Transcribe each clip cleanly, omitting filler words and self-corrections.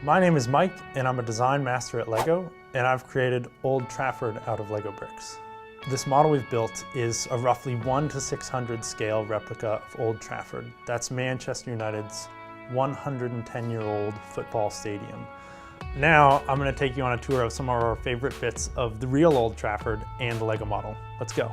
My name is Mike, and I'm a design master at LEGO, and I've created Old Trafford out of LEGO bricks. This model we've built is a roughly 1:600 scale replica of Old Trafford. That's Manchester United's 110-year-old football stadium. Now I'm going to take you on a tour of some of our favorite bits of the real Old Trafford and the LEGO model. Let's go.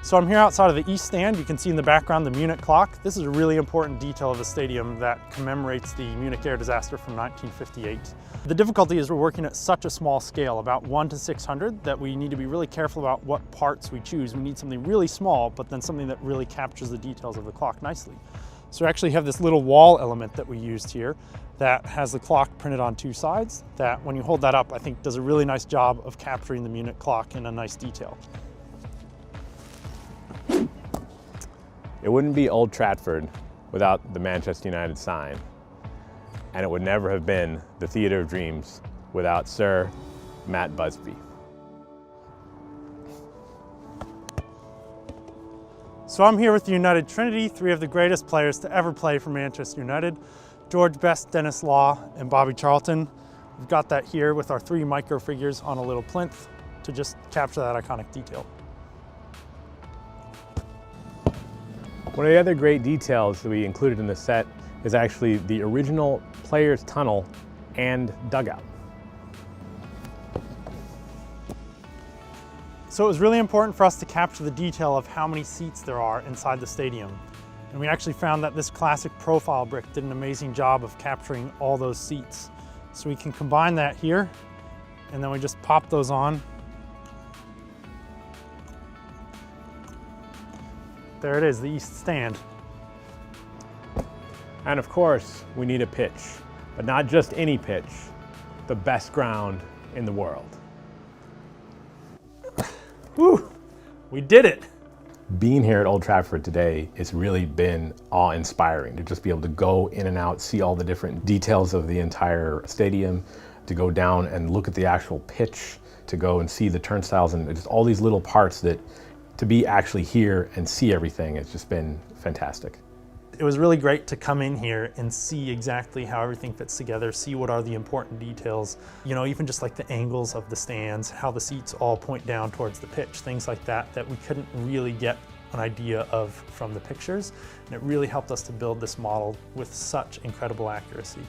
So I'm here outside of the East Stand. You can see in the background the Munich clock. This is a really important detail of the stadium that commemorates the Munich air disaster from 1958. The difficulty is we're working at such a small scale, about 1:600, that we need to be really careful about what parts we choose. We need something really small, but then something that really captures the details of the clock nicely. So we actually have this little wall element that we used here that has the clock printed on two sides that when you hold that up, I think does a really nice job of capturing the Munich clock in a nice detail. It wouldn't be Old Trafford without the Manchester United sign, and it would never have been the Theatre of Dreams without Sir Matt Busby. So I'm here with the United Trinity, three of the greatest players to ever play for Manchester United: George Best, Dennis Law, and Bobby Charlton. We've got that here with our three micro figures on a little plinth to just capture that iconic detail. One of the other great details that we included in the set is actually the original players' tunnel and dugout. So it was really important for us to capture the detail of how many seats there are inside the stadium. And we actually found that this classic profile brick did an amazing job of capturing all those seats. So we can combine that here, and then we just pop those on. There it is, the East Stand. And of course, we need a pitch, but not just any pitch, the best ground in the world. Whew, we did it. Being here at Old Trafford today has really been awe-inspiring to just be able to go in and out, see all the different details of the entire stadium, to go down and look at the actual pitch, to go and see the turnstiles and just all these little parts that to be actually here and see everything has just been fantastic. It was really great to come in here and see exactly how everything fits together, see what are the important details, you know, even just like the angles of the stands, how the seats all point down towards the pitch, things like that that we couldn't really get an idea of from the pictures. And it really helped us to build this model with such incredible accuracy.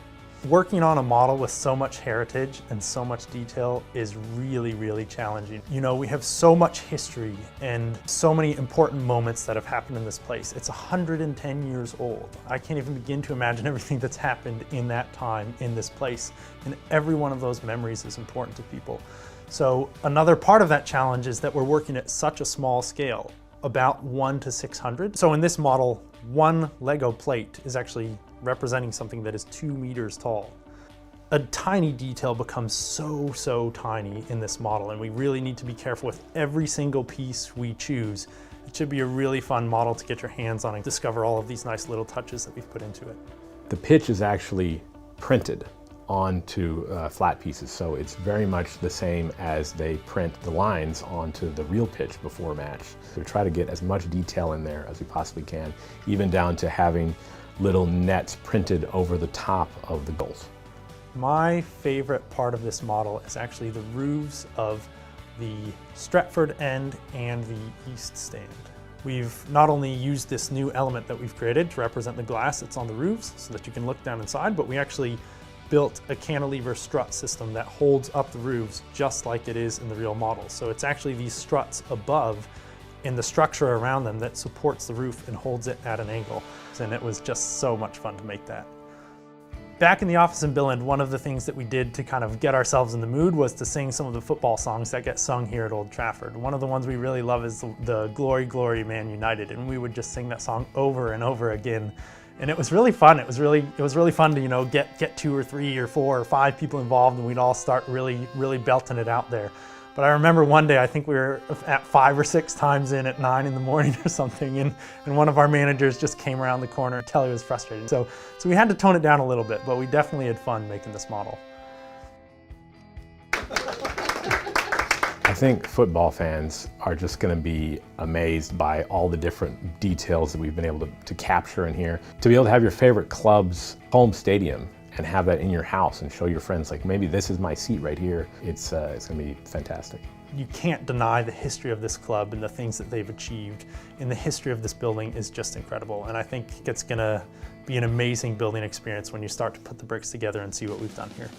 Working on a model with so much heritage and so much detail is really, really challenging. You know, we have so much history and so many important moments that have happened in this place. It's 110 years old. I can't even begin to imagine everything that's happened in that time in this place. And every one of those memories is important to people. So another part of that challenge is that we're working at such a small scale, about 1:600. So in this model, one Lego plate is actually representing something that is 2 meters tall. A tiny detail becomes so tiny in this model, and we really need to be careful with every single piece we choose. It should be a really fun model to get your hands on and discover all of these nice little touches that we've put into it. The pitch is actually printed onto flat pieces, so it's very much the same as they print the lines onto the real pitch before a match. So we try to get as much detail in there as we possibly can, even down to having little nets printed over the top of the goals. My favorite part of this model is actually the roofs of the Stretford end and the East Stand. We've not only used this new element that we've created to represent the glass that's on the roofs so that you can look down inside, but we actually built a cantilever strut system that holds up the roofs just like it is in the real model. So it's actually these struts above and the structure around them that supports the roof and holds it at an angle. And it was just so much fun to make that. Back in the office in Billund, one of the things that we did to kind of get ourselves in the mood was to sing some of the football songs that get sung here at Old Trafford. One of the ones we really love is the Glory, Glory, Man United, and we would just sing that song over and over again. And it was really fun. It was really fun to, you know, get 2 or 3 or 4 or 5 people involved, and we'd all start really belting it out there. But I remember one day, I think we were at 5 or 6 times in at 9 in the morning or something, and one of our managers just came around the corner and tell he was frustrated. So we had to tone it down a little bit, but we definitely had fun making this model. I think football fans are just going to be amazed by all the different details that we've been able to capture in here. To be able to have your favorite club's home stadium and have that in your house and show your friends, like, maybe this is my seat right here. It's going to be fantastic. You can't deny the history of this club and the things that they've achieved. And the history of this building is just incredible. And I think it's going to be an amazing building experience when you start to put the bricks together and see what we've done here.